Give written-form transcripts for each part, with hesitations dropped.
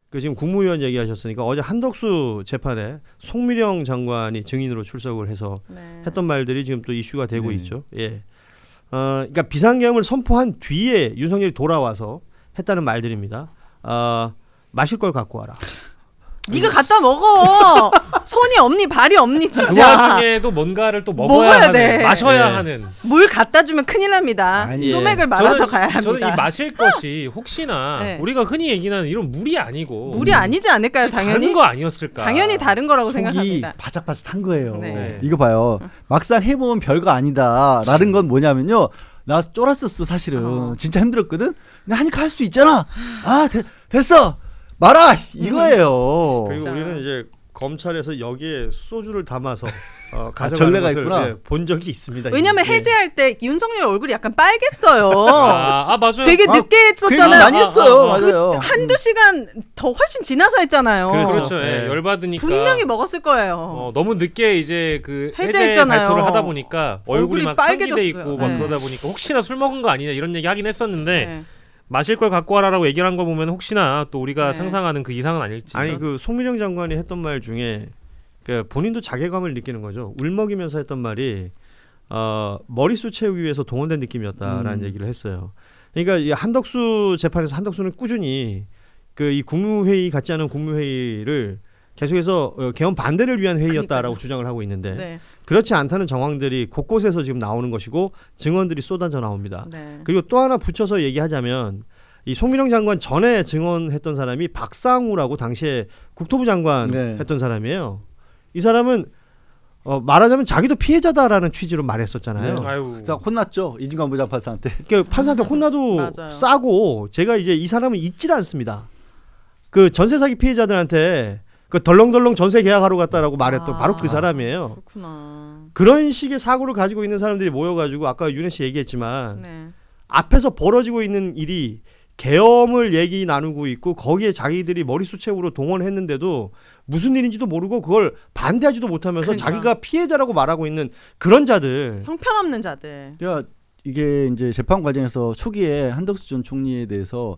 그 지금 국무위원 얘기하셨으니까 어제 한덕수 재판에 송미령 장관이 증인으로 출석을 해서 네. 했던 말들이 지금 또 이슈가 되고 네. 있죠. 예. 그러니까 비상계엄을 선포한 뒤에 윤석열이 돌아와서 했다는 말들입니다. 마실 걸 갖고 와라. 네가 갖다 먹어. 손이 없니 발이 없니 그 진짜. 와중에도 뭔가를 또 먹어야 먹어야 하는, 돼. 마셔야 네. 하는. 물 갖다 주면 큰일 납니다. 아니, 소맥을 말아서 저는, 가야 합니다. 저는 이 마실 것이 혹시나 네. 우리가 흔히 얘기하는 이런 물이 아니고 물이 아니지 않을까요? 당연히. 다른 거 아니었을까? 당연히 다른 거라고 속이 생각합니다. 바짝바짝한 거예요. 네. 이거 봐요. 막상 해보면 별거 아니다라는 건 뭐냐면요. 나 쫄았었어 사실은. 진짜 힘들었거든. 근데 하니까 할 수 있잖아. 됐어. 말아 이거예요. 그리고 진짜. 우리는 이제 검찰에서 여기에 소주를 담아서 가져가는 전례가 것을 있구나. 본 적이 있습니다. 왜냐면 예. 해제할 때 윤석열 얼굴이 약간 빨갰어요. 맞아요. 되게 늦게 그 얘기 했었잖아요. 많이 했어요. 아, 맞아요. 한두 시간 더 훨씬 지나서 했잖아요. 그렇죠. 예, 네. 열받으니까 분명히 먹었을 거예요. 너무 늦게 이제 그 해제 해제했잖아요. 발표를 하다 보니까 얼굴이 얼굴이 막 상기돼 빨개졌어요. 있고 막 네. 그러다 보니까 혹시나 술 먹은 거 아니냐 이런 얘기 하긴 했었는데 네. 마실 걸 갖고 와라라고 얘기를 한 거 보면 혹시나 또 우리가 네. 상상하는 그 이상은 아닐지. 아니 그 송미령 장관이 했던 말 중에 그 본인도 자괴감을 느끼는 거죠. 울먹이면서 했던 말이 머릿수 채우기 위해서 동원된 느낌이었다라는 얘기를 했어요. 그러니까 이 한덕수 재판에서 한덕수는 꾸준히 그 이 국무회의 같지 않은 국무회의를 계속해서 개헌 반대를 위한 회의였다라고 주장을 하고 있는데 네. 그렇지 않다는 정황들이 곳곳에서 지금 나오는 것이고 증언들이 쏟아져 나옵니다. 네. 그리고 또 하나 붙여서 얘기하자면 이 송미령 장관 전에 증언했던 사람이 박상우라고 당시에 국토부 장관 네. 했던 사람이에요. 이 사람은 말하자면 자기도 피해자다라는 취지로 말했었잖아요. 네. 아유. 자, 혼났죠 이진관 부장판사한테. 그러니까 판사한테 혼나도 맞아요. 싸고 제가 이제 이 사람은 잊질 않습니다. 그 전세 사기 피해자들한테 그 덜렁덜렁 전세 계약하러 갔다라고 말했던 바로 그 사람이에요. 그렇구나. 그런 식의 사고를 가지고 있는 사람들이 모여가지고 아까 윤혜 씨 얘기했지만 네. 앞에서 벌어지고 있는 일이 계엄을 얘기 나누고 있고 거기에 자기들이 머릿수 채우로 동원했는데도 무슨 일인지도 모르고 그걸 반대하지도 못하면서 그러니까. 자기가 피해자라고 말하고 있는 그런 자들. 형편없는 자들. 야, 이게 이제 재판 과정에서 초기에 한덕수 전 총리에 대해서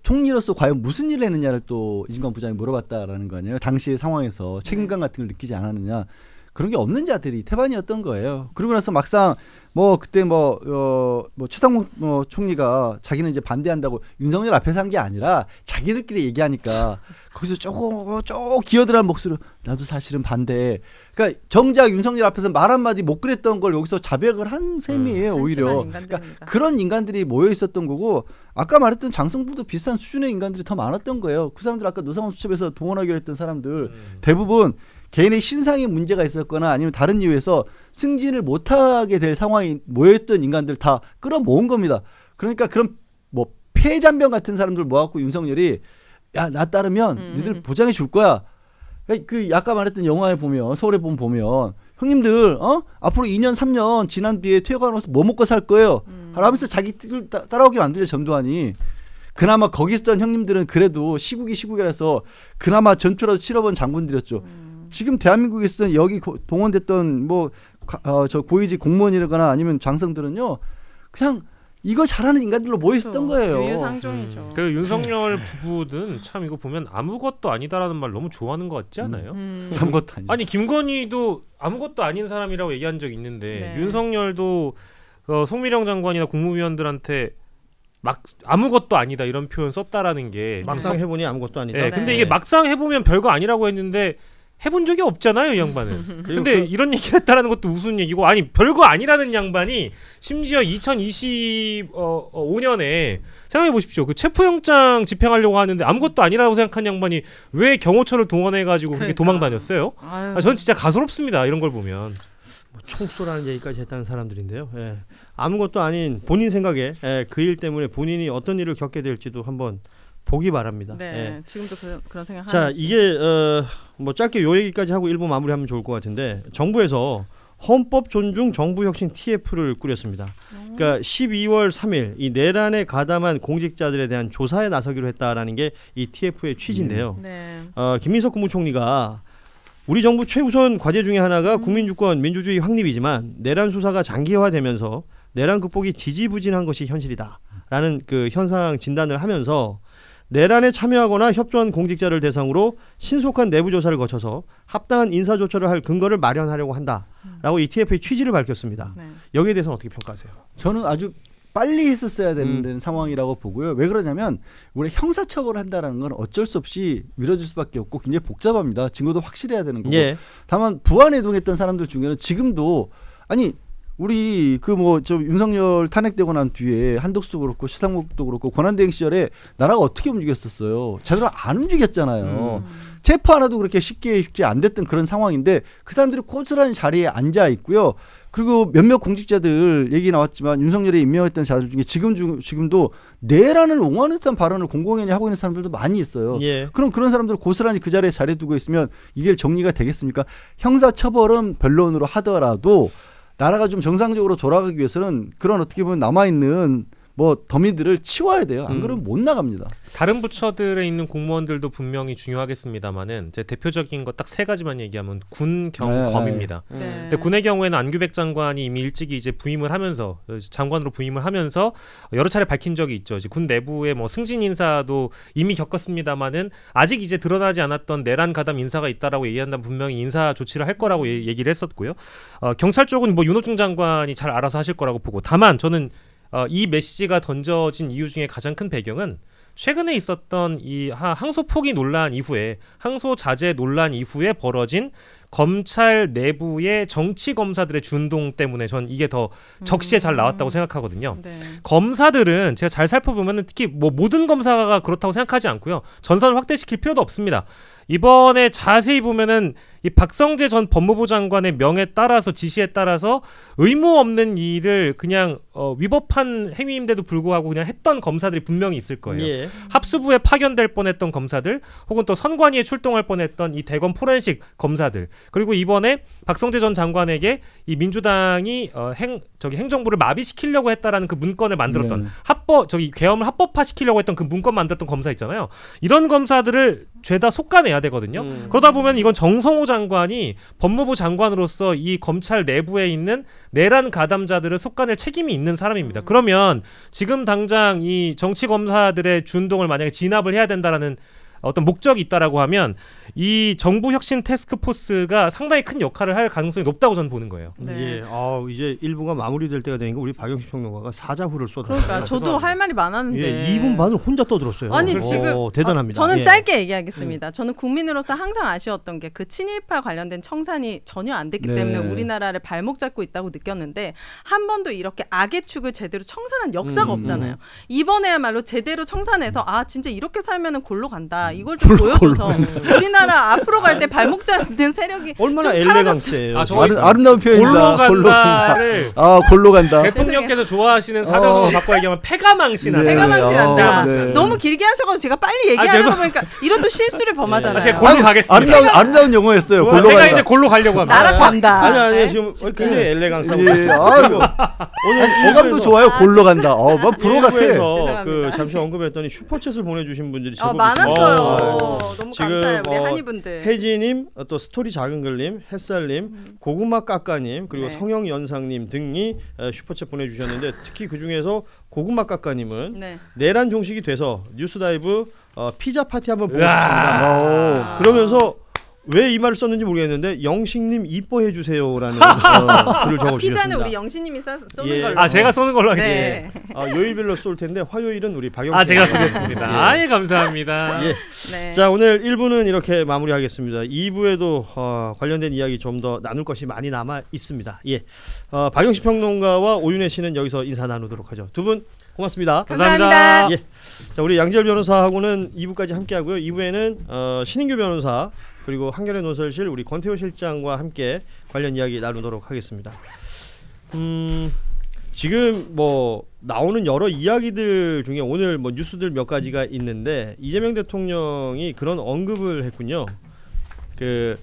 총리로서 과연 무슨 일을 했느냐를 또 이진관 부장이 물어봤다라는 거 아니에요. 당시의 상황에서 책임감 같은 걸 느끼지 않았느냐. 그런 게 없는 자들이 태반이었던 거예요. 그러고 나서 막상 그때 추상무 총리가 자기는 이제 반대한다고 윤석열 앞에서 한 게 아니라 자기들끼리 얘기하니까 거기서 조금 기어들한 목소리로 나도 사실은 반대. 그러니까 정작 윤석열 앞에서 말 한마디 못 그랬던 걸 여기서 자백을 한 셈이에요. 오히려. 그러니까 그런 인간들이 모여 있었던 거고 아까 말했던 장성부도 비슷한 수준의 인간들이 더 많았던 거예요. 그 사람들 아까 노상원 수첩에서 동원하기로 했던 사람들 대부분 개인의 신상에 문제가 있었거나 아니면 다른 이유에서 승진을 못하게 될 상황이 모여있던 인간들 다 끌어모은 겁니다. 그러니까 그런 폐잔병 같은 사람들 모아갖고 윤석열이 야, 나 따르면 니들 보장해 줄 거야. 그 아까 말했던 영화에 보면 서울에 보면 형님들 앞으로 2년 3년 지난 뒤에 퇴역하면서 뭐 먹고 살 거예요. 하면서 자기들 따라오게 만들자 전두환이. 그나마 거기 있었던 형님들은 그래도 시국이라서 그나마 전투라도 치러본 장군들이었죠. 지금 대한민국에 있었던 여기 동원됐던 저 고위직 공무원이라거나 아니면 장성들은요 그냥 이거 잘하는 인간들로 모여 있었던 거예요. 유유상종이죠. 그 윤석열 부부는 참 이거 보면 아무것도 아니다라는 말 너무 좋아하는 것 같지 않아요? 아무것도 아니에요. 아니 김건희도 아무것도 아닌 사람이라고 얘기한 적 있는데 네. 윤석열도 송미령 장관이나 국무위원들한테 막 아무것도 아니다 이런 표현 썼다라는 게 막상 해보니 아무것도 아니다. 네, 근데 이게 막상 해보면 별거 아니라고 했는데 해본 적이 없잖아요, 이 양반은. 근데 이런 얘기를 했다라는 것도 우스운 얘기고 아니 별거 아니라는 양반이 심지어 2025년에 생각해 보십시오. 그 체포영장 집행하려고 하는데 아무것도 아니라고 생각한 양반이 왜 경호처를 동원해가지고 그렇게 도망 다녔어요? 전 진짜 가소롭습니다. 이런 걸 보면. 총쏘라는 얘기까지 했다는 사람들인데요. 예. 아무것도 아닌 본인 생각에 그 일 때문에 본인이 어떤 일을 겪게 될지도 한번 보기 바랍니다. 네, 예. 지금도 그런 생각. 자, 이게 짧게 요 얘기까지 하고 1부 마무리하면 좋을 것 같은데 정부에서 헌법 존중 정부혁신 TF를 꾸렸습니다. 그러니까 12월 3일 이 내란에 가담한 공직자들에 대한 조사에 나서기로 했다라는 게 이 TF의 취지인데요. 네. 김민석 국무총리가 우리 정부 최우선 과제 중에 하나가 국민주권 민주주의 확립이지만 내란 수사가 장기화되면서 내란 극복이 지지부진한 것이 현실이다라는 그 현상 진단을 하면서 내란에 참여하거나 협조한 공직자를 대상으로 신속한 내부 조사를 거쳐서 합당한 인사 조처를 할 근거를 마련하려고 한다라고 이 TF의 취지를 밝혔습니다. 네. 여기에 대해서는 어떻게 평가하세요? 저는 아주 빨리 했었어야 되는 상황이라고 보고요. 왜 그러냐면 우리 형사처벌을 한다라는 건 어쩔 수 없이 미뤄질 수밖에 없고 굉장히 복잡합니다. 증거도 확실해야 되는 거고. 예. 다만 부안에 이동했던 사람들 중에는 지금도 아니 우리 그 뭐 저 윤석열 탄핵되고 난 뒤에 한덕수도 그렇고 시상목도 그렇고 권한대행 시절에 나라가 어떻게 움직였었어요. 제대로 안 움직였잖아요. 체포 하나도 그렇게 쉽게 안 됐던 그런 상황인데 그 사람들이 고스란히 자리에 앉아 있고요. 그리고 몇몇 공직자들 얘기 나왔지만 윤석열이 임명했던 자들 중에 지금도 내란을 옹호하는 듯한 발언을 공공연히 하고 있는 사람들도 많이 있어요. 예. 그럼 그런 사람들을 고스란히 그 자리에 두고 있으면 이게 정리가 되겠습니까? 형사처벌은 변론으로 하더라도 나라가 좀 정상적으로 돌아가기 위해서는 그런 어떻게 보면 남아있는 뭐 더미들을 치워야 돼요. 안 그러면 못 나갑니다. 다른 부처들에 있는 공무원들도 분명히 중요하겠습니다만은 제 대표적인 거 딱 3가지만 얘기하면 군, 경, 네. 검입니다. 네. 근데 군의 경우에는 안규백 장관이 이미 일찍이 이제 부임을 하면서 장관으로 부임을 하면서 여러 차례 밝힌 적이 있죠. 이제 군 내부의 뭐 승진 인사도 이미 겪었습니다만은 아직 이제 드러나지 않았던 내란 가담 인사가 있다라고 얘기한다면 분명히 인사 조치를 할 거라고 얘기를 했었고요. 경찰 쪽은 뭐 윤호중 장관이 잘 알아서 하실 거라고 보고, 다만 저는 이 메시지가 던져진 이유 중에 가장 큰 배경은 최근에 있었던 이 항소 포기 논란 이후에, 항소 자제 논란 이후에 벌어진 검찰 내부의 정치 검사들의 준동 때문에 전 이게 더 적시에 잘 나왔다고 생각하거든요. 네. 검사들은 제가 잘 살펴보면 특히 뭐 모든 검사가 그렇다고 생각하지 않고요. 전선을 확대시킬 필요도 없습니다. 이번에 자세히 보면은 이 박성재 전 법무부 장관의 명에 따라서, 지시에 따라서 의무 없는 일을 그냥 위법한 행위인데도 불구하고 그냥 했던 검사들이 분명히 있을 거예요. 예. 합수부에 파견될 뻔했던 검사들, 혹은 또 선관위에 출동할 뻔했던 이 대검 포렌식 검사들, 그리고 이번에 박성재 전 장관에게 이 민주당이 행정부를 마비시키려고 했다라는 그 문건을 만들었던 계엄을 합법화시키려고 했던 그 문건 만들었던 검사 있잖아요. 이런 검사들을 죄다 속아내야 되거든요. 그러다 보면 이건 정성호 장관이 법무부 장관으로서 이 검찰 내부에 있는 내란 가담자들을 속아낼 책임이 있는 사람입니다. 그러면 지금 당장 이 정치 검사들의 준동을 만약에 진압을 해야 된다라는 어떤 목적이 있다라고 하면 이 정부 혁신 태스크포스가 상당히 큰 역할을 할 가능성이 높다고 저는 보는 거예요. 네. 예. 이제 1부가 마무리될 때가 되니까 우리 박영식 평론가가 사자후를 쏟아요. 그러니까 저도 할 말이 많았는데. 예, 2분 반을 혼자 떠들었어요. 아니 지금 대단합니다. 저는 예. 짧게 얘기하겠습니다. 저는 국민으로서 항상 아쉬웠던 게 그 친일파 관련된 청산이 전혀 안 됐기 네. 때문에 우리나라를 발목 잡고 있다고 느꼈는데 한 번도 이렇게 악의 축을 제대로 청산한 역사가 없잖아요. 이번에야말로 제대로 청산해서 진짜 이렇게 살면은 골로 간다. 이걸 좀 보여줘서 우리나라 앞으로 갈 때 발목 잡는 세력이 얼마나 좀 사라졌어요. 엘레강스예요. 아름다운 표현이다. 골로 간다를 골로 간다. 대통령께서 좋아하시는 사전으로 바꿔 얘기하면 패가망신하다. 네. 패가망신한다. 네. 너무 길게 하셔가지고 제가 빨리 얘기하려다 죄송- 보니까 이런 또 실수를 범하잖아요. 제가 골로 가겠습니다. 아름다운 영어였어요. 골로 제가 간다. 이제 골로 가려고 합니다. 나락 간다. 아니 네? 지금 굉장히 엘레강스하고 예. 그리고 오늘 어감도 좋아요. 골로 간다. 막 프로 같아. 일부에서 그 죄송합니다. 잠시 언급했더니 슈퍼챗을 보내주신 분들이 제법 많았어요. 너무 지금 감사해요. 우리 한이분들. 혜지님, 또 스토리 작은글님, 햇살님, 고구마 까까님, 그리고 네. 성영연상님 등이 슈퍼챗 보내주셨는데 특히 그 중에서 고구마 까까님은 네. 내란 종식이 돼서 뉴스다이브 피자 파티 한번 보고 으아. 싶습니다. 그러면서 왜 이 말을 썼는지 모르겠는데 영식님 이뻐해 주세요라는 글을 적어주셨습니다. 피자는 우리 영신님이 쏘는 예. 걸로. 제가 쏘는 걸로 하겠습니다. 네. 요일별로 쏠 텐데 화요일은 우리 박영식 제가 쏘겠습니다. 감사합니다. 예. 네. 자, 오늘 1부는 이렇게 마무리하겠습니다. 2부에도 관련된 이야기 좀 더 나눌 것이 많이 남아 있습니다. 예. 박영식 평론가와 오윤혜 씨는 여기서 인사 나누도록 하죠. 두 분 고맙습니다. 감사합니다. 예. 자, 우리 양지열 변호사하고는 2부까지 함께 하고요. 2부에는 신인규 변호사 그리고 한겨레 논설실 우리 권태호 실장과 함께 관련 이야기 나누도록 하겠습니다. 지금 뭐 나오는 여러 이야기들 중에 오늘 뭐 뉴스들 몇 가지가 있는데 이재명 대통령이 그런 언급을 했군요. 그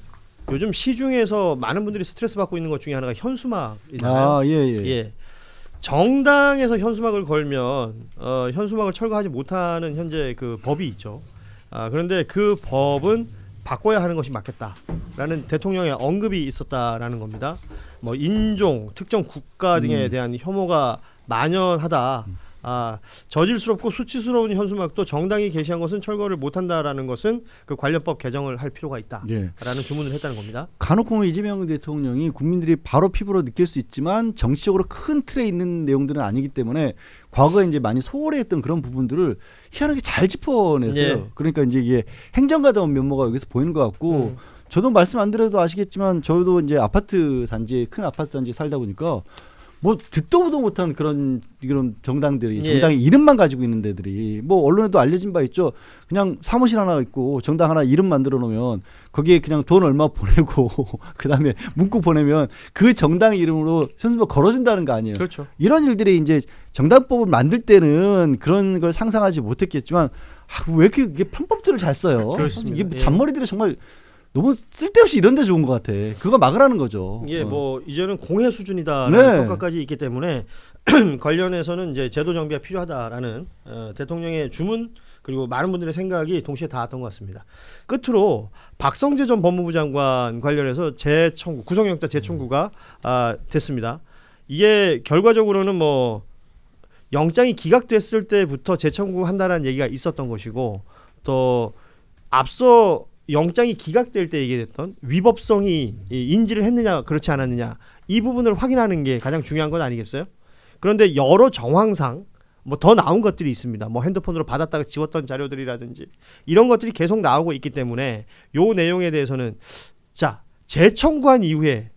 요즘 시중에서 많은 분들이 스트레스 받고 있는 것 중에 하나가 현수막이잖아요. 예. 정당에서 현수막을 걸면 현수막을 철거하지 못하는 현재 그 법이 있죠. 그런데 그 법은 바꿔야 하는 것이 맞겠다라는 대통령의 언급이 있었다라는 겁니다. 뭐 인종, 특정 국가 등에 대한 혐오가 만연하다. 저질스럽고 수치스러운 현수막도 정당이 게시한 것은 철거를 못한다라는 것은 그 관련법 개정을 할 필요가 있다라는 예. 주문을 했다는 겁니다. 간혹 보면 이재명 대통령이 국민들이 바로 피부로 느낄 수 있지만 정치적으로 큰 틀에 있는 내용들은 아니기 때문에 과거에 이제 많이 소홀했던 그런 부분들을 희한하게 잘 짚어내서요. 예. 그러니까 이제 이게 행정가다운 면모가 여기서 보이는 것 같고 저도 말씀 안 드려도 아시겠지만 저도 이제 아파트 단지에 큰 아파트 단지에 살다 보니까 뭐 듣도 보도 못한 그런 정당들이 예. 정당의 이름만 가지고 있는 데들이 뭐 언론에도 알려진 바 있죠. 그냥 사무실 하나 있고 정당 하나 이름 만들어 놓으면 거기에 그냥 돈 얼마 보내고 그다음에 문구 보내면 그 정당 이름으로 현수막 걸어준다는 거 아니에요. 그렇죠. 이런 일들이 이제 정당법을 만들 때는 그런 걸 상상하지 못했겠지만 왜 이렇게 이게 편법들을 잘 써요. 그렇습니다. 이게 뭐 예. 잔머리들이 정말 너무 쓸데없이 이런 데 좋은 것 같아. 그거 막으라는 거죠. 이게 뭐 이제는 공해 수준이다라는 네. 평가까지 있기 때문에 관련해서는 이제 제도 정비가 필요하다라는 대통령의 주문 그리고 많은 분들의 생각이 동시에 닿았던 것 같습니다. 끝으로 박성재 전 법무부 장관 관련해서 재청구 구속영장 재청구가 됐습니다. 이게 결과적으로는 뭐 영장이 기각됐을 때부터 재청구한다라는 얘기가 있었던 것이고 또 앞서 영장이 기각될 때 얘기했던 위법성이 인지를 했느냐 그렇지 않았느냐 이 부분을 확인하는 게 가장 중요한 건 아니겠어요? 그런데 여러 정황상 뭐 더 나온 것들이 있습니다. 뭐 핸드폰으로 받았다가 지웠던 자료들이라든지 이런 것들이 계속 나오고 있기 때문에 요 내용에 대해서는 자 재청구한 이후에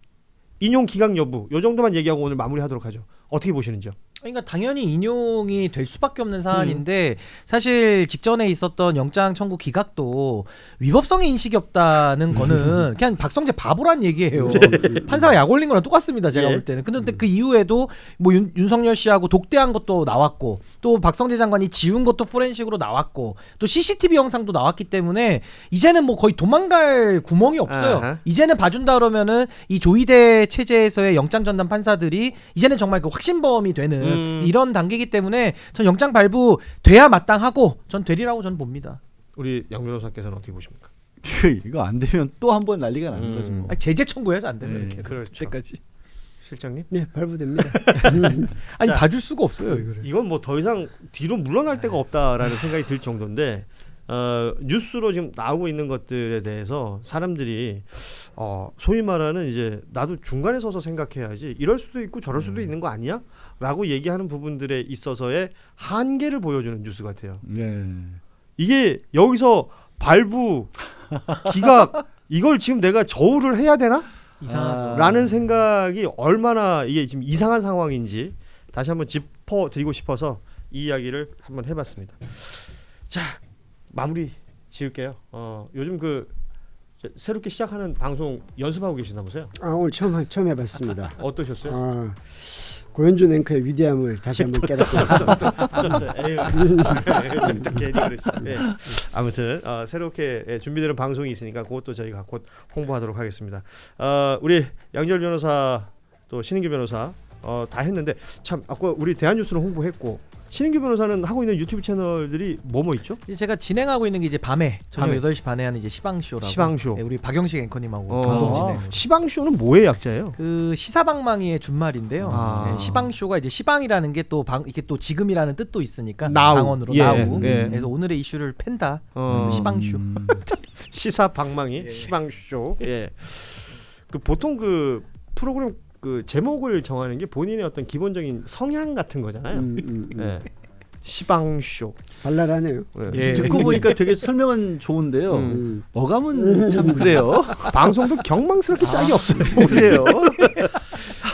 인용 기각 여부 요 정도만 얘기하고 오늘 마무리하도록 하죠. 어떻게 보시는지요? 그러니까 당연히 인용이 될 수밖에 없는 사안인데 사실 직전에 있었던 영장 청구 기각도 위법성의 인식이 없다는 거는 그냥 박성재 바보란 얘기예요. 판사가 약 올린 거랑 똑같습니다. 제가 예. 볼 때는. 근데 그 이후에도 뭐 윤석열 씨하고 독대한 것도 나왔고 또 박성재 장관이 지운 것도 포렌식으로 나왔고 또 CCTV 영상도 나왔기 때문에 이제는 뭐 거의 도망갈 구멍이 없어요. 아하. 이제는 봐준다 그러면은 이 조이대 체제에서의 영장 전담 판사들이 이제는 정말 그 확신범이 되는 이런 단계이기 때문에 전 영장 발부 돼야 마땅하고 전 되리라고 저는 봅니다. 우리 양 변호사께서는 어떻게 보십니까? 이거 안 되면 또 한 번 난리가 나는 거죠. 뭐. 아니, 제재 청구해서 안 되면 이렇게 그렇죠. 그때까지. 실장님? 네, 발부됩니다. 아니 자, 봐줄 수가 없어요 이거를. 이건 뭐 더 이상 뒤로 물러날 데가 없다라는 생각이 들 정도인데 뉴스로 지금 나오고 있는 것들에 대해서 사람들이 소위 말하는 이제 나도 중간에 서서 생각해야지 이럴 수도 있고 저럴 수도 있는 거 아니야? 라고 얘기하는 부분들에 있어서의 한계를 보여주는 뉴스 같아요. 네. 이게 여기서 발부 기각 이걸 지금 내가 저울을 해야 되나? 이상하죠. 라는 생각이 얼마나 이게 지금 이상한 상황인지 다시 한번 짚어드리고 싶어서 이 이야기를 한번 해봤습니다. 자 마무리 지을게요. 요즘 그 새롭게 시작하는 방송 연습하고 계시나보세요. 오늘 처음 해봤습니다. 어떠셨어요? 고현준 앵커의 위대함을 다시 한번 깨닫고 괜히 그러시네. 네. 아무튼 새롭게 준비되는 방송이 있으니까 그것도 저희가 곧 홍보하도록 하겠습니다. 우리 양절 변호사 또 신인규 변호사 다 했는데 참 아까 우리 대한뉴스를 홍보했고 신인규 변호사는 하고 있는 유튜브 채널들이 뭐뭐 있죠? 이제 제가 진행하고 있는 게 이제 저녁 8시 반에 하는 이제 시방쇼라고. 시방쇼. 네, 우리 박영식 앵커님하고 공동 진행. 시방쇼는 뭐의 약자예요? 그 시사방망이의 준말인데요. 네, 시방쇼가 이제 시방이라는 게 또 이게 또 지금이라는 뜻도 있으니까 나우. 방언으로 예, 나우. 예. 그래서 오늘의 이슈를 팬다. 시방쇼. 시사 방망이 예. 시방쇼. 예. 그 보통 그 프로그램 그 제목을 정하는 게 본인의 어떤 기본적인 성향 같은 거잖아요. 예. 시방쇼. 발랄하네요. 예. 듣고 보니까 되게 설명은 좋은데요. 어감은 참 그래요. 방송도 경망스럽게 짝이 없어요. 그래요.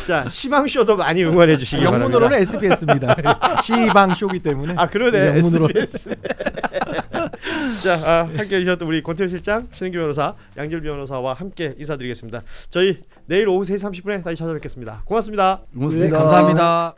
자, 시방쇼도 많이 응원해 주시기 바랍니다. 영문으로는 SBS입니다. 시방쇼기 때문에. 아, 그러네. 영문으로. SBS. 자, 함께 해주셨던 우리 권태우 실장, 신인규 변호사, 양질 변호사와 함께 인사드리겠습니다. 저희 내일 오후 3시 30분에 다시 찾아뵙겠습니다. 고맙습니다. 네, 감사합니다.